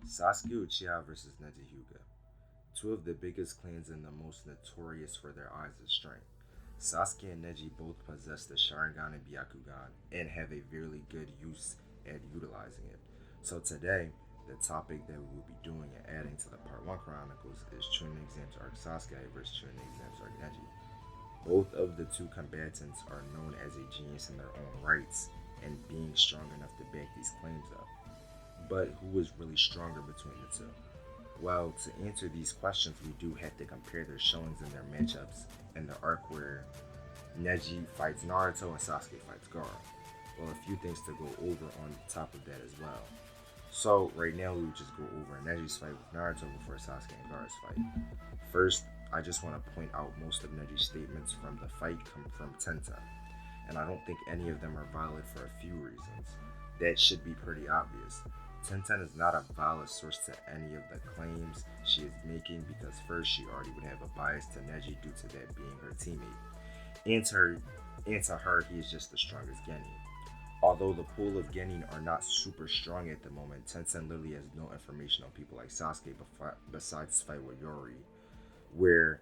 Sasuke Uchiha versus Neji Hyuga. Two of the biggest clans and the most notorious for their eyes of strength. Sasuke and Neji both possess the Sharingan and Byakugan and have a very good use at utilizing it. So today, the topic that we will be doing and adding to the Part 1 Chronicles is Chunin Exams Arc Sasuke versus Chunin Exams Arc Neji. Both of the two combatants are known as a genius in their own rights and being strong enough to back these claims up. But who is really stronger between the two? Well, to answer these questions, we do have to compare their showings and their matchups in the arc where Neji fights Naruto and Sasuke fights Gaara. Well, a few things to go over on top of that as well. So, right now, we will just go over Neji's fight with Naruto before Sasuke and Gaara's fight. First, I just want to point out most of Neji's statements from the fight come from Tenta, and I don't think any of them are valid for a few reasons. That should be pretty obvious. Tenten is not a valid source to any of the claims she is making because first she already would have a bias to Neji due to that being her teammate. And to her, he is just the strongest Genin. Although the pool of Genin are not super strong at the moment, Tenten literally has no information on people like Sasuke besides his fight with Yori, where,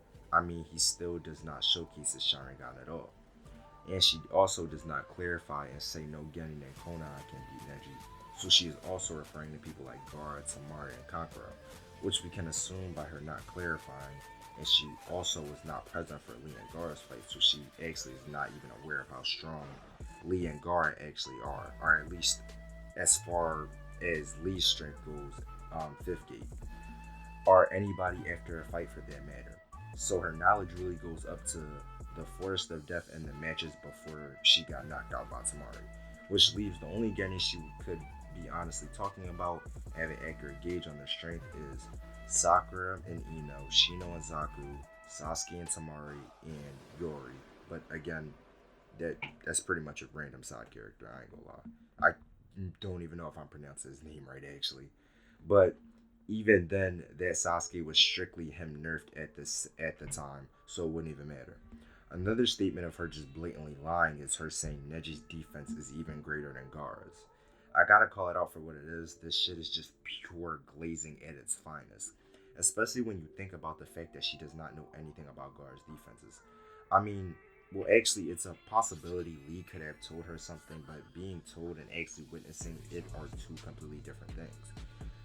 he still does not showcase his Sharingan at all. And she also does not clarify and say no Genin and Konan can beat Neji. So she is also referring to people like Gaara, Tamari, and Kakura, which we can assume by her not clarifying. And she also was not present for Lee and Gaara's fight, so she actually is not even aware of how strong Lee and Gaara actually are, or at least as far as Lee's strength goes, fifth gate, or anybody after a fight for that matter. So her knowledge really goes up to the Forest of Death and the matches before she got knocked out by Tamari, which leaves the only Genin she could be honestly talking about, have an accurate gauge on their strength is Sakura and Ino, Shino and Zaku, Sasuke and Tamari, and Yori. But again, that's pretty much a random side character, I ain't gonna lie. I don't even know if I'm pronouncing his name right actually. But even then, that Sasuke was strictly him nerfed at the time, so it wouldn't even matter. Another statement of her just blatantly lying is her saying Neji's defense is even greater than Gaara's. I gotta call it out for what it is. This shit is just pure glazing at its finest. Especially when you think about the fact that she does not know anything about Gaara's defenses. I mean, well, actually, it's a possibility Lee could have told her something, but being told and actually witnessing it are two completely different things.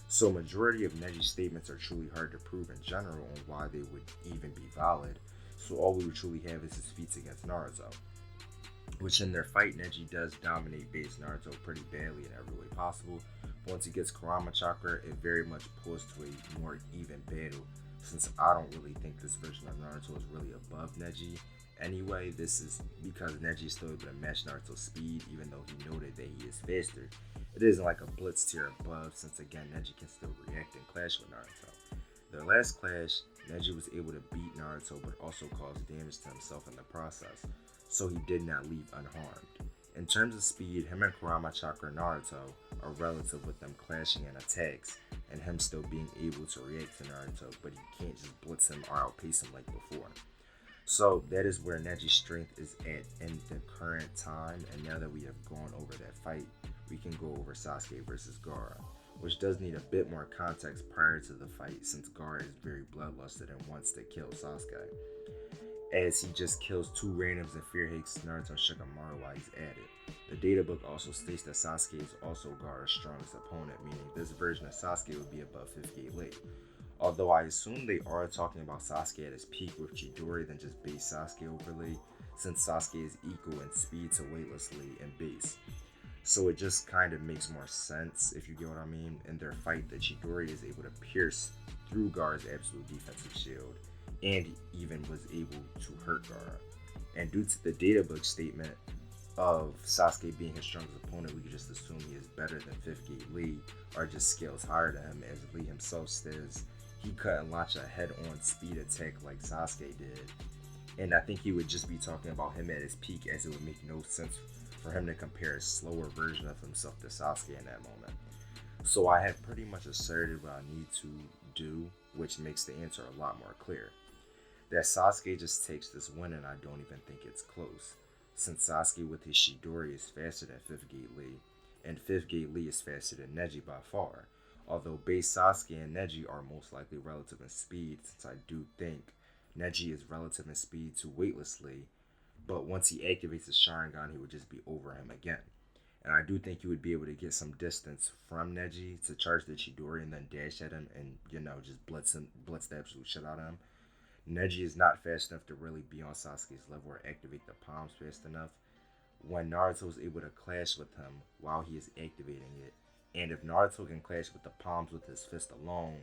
So, majority of Neji's statements are truly hard to prove in general on why they would even be valid. So, all we would truly have is his feats against Naruto, which in their fight, Neji does dominate base Naruto pretty badly in every way possible. Once he gets Kurama Chakra, it very much pulls to a more even battle, since I don't really think this version of Naruto is really above Neji. Anyway, this is because Neji is still able to match Naruto's speed, even though he noted that he is faster. It isn't like a blitz tier above, since again, Neji can still react and clash with Naruto. Their last clash, Neji was able to beat Naruto, but also caused damage to himself in the process, so he did not leave unharmed. In terms of speed, him and Kurama Chakra Naruto are relative with them clashing in attacks, and him still being able to react to Naruto, but he can't just blitz him or outpace him like before. So that is where Neji's strength is at in the current time, and now that we have gone over that fight, we can go over Sasuke versus Gaara, which does need a bit more context prior to the fight since Gaara is very bloodlusted and wants to kill Sasuke, as he just kills two randoms and fear hates Naruto and Shikamaru while he's at it. The databook also states that Sasuke is also Gaara's strongest opponent, meaning this version of Sasuke would be above 58 late. Although I assume they are talking about Sasuke at his peak with Chidori than just base Sasuke overlay, since Sasuke is equal in speed to Weightless Lee and base. So it just kind of makes more sense, if you get what I mean. In their fight, that Chidori is able to pierce through Gaara's absolute defensive shield, and even was able to hurt Gaara. And due to the databook statement of Sasuke being his strongest opponent, we could just assume he is better than 5th Gate Lee, or just scales higher than him, as Lee himself says he couldn't launch a head-on speed attack like Sasuke did. And I think he would just be talking about him at his peak, as it would make no sense for him to compare a slower version of himself to Sasuke in that moment. So I have pretty much asserted what I need to do, which makes the answer a lot more clear. That Sasuke just takes this win, and I don't even think it's close, since Sasuke with his Chidori is faster than 5th Gate Lee, and 5th Gate Lee is faster than Neji by far. Although base Sasuke and Neji are most likely relative in speed, since I do think Neji is relative in speed to weightlessly, but once he activates his Sharingan, he would just be over him again. And I do think you would be able to get some distance from Neji to charge the Chidori and then dash at him and, just blitz the absolute shit out of him. Neji is not fast enough to really be on Sasuke's level or activate the palms fast enough. When Naruto is able to clash with him while he is activating it, and if Naruto can clash with the palms with his fist alone,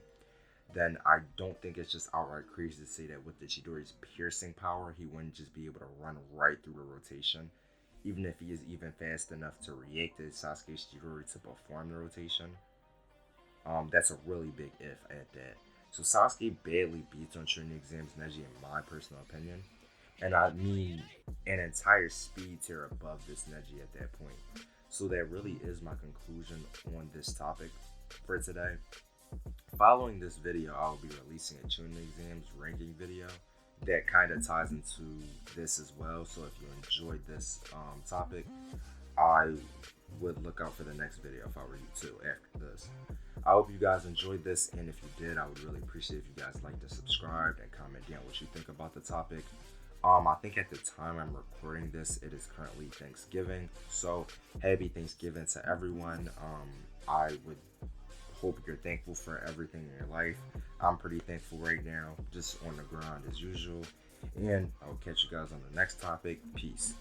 then I don't think it's just outright crazy to say that with the Chidori's piercing power, he wouldn't just be able to run right through the rotation, even if he is even fast enough to react to Sasuke's Chidori to perform the rotation. That's a really big if at that. So Sasuke badly beats on Chunin exams Neji in my personal opinion. And I mean an entire speed tier above this Neji at that point. So that really is my conclusion on this topic for today. Following this video, I'll be releasing a Chunin exams ranking video that kind of ties into this as well. So if you enjoyed this topic, I would look out for the next video if I were you too after this. I hope you guys enjoyed this, and if you did, I would really appreciate if you guys like to subscribe and comment down what you think about the topic. I think at the time I'm recording this, it is currently Thanksgiving, so happy Thanksgiving to everyone. I would hope you're thankful for everything in your life. I'm pretty thankful right now, just on the grind as usual, and I'll catch you guys on the next topic. Peace.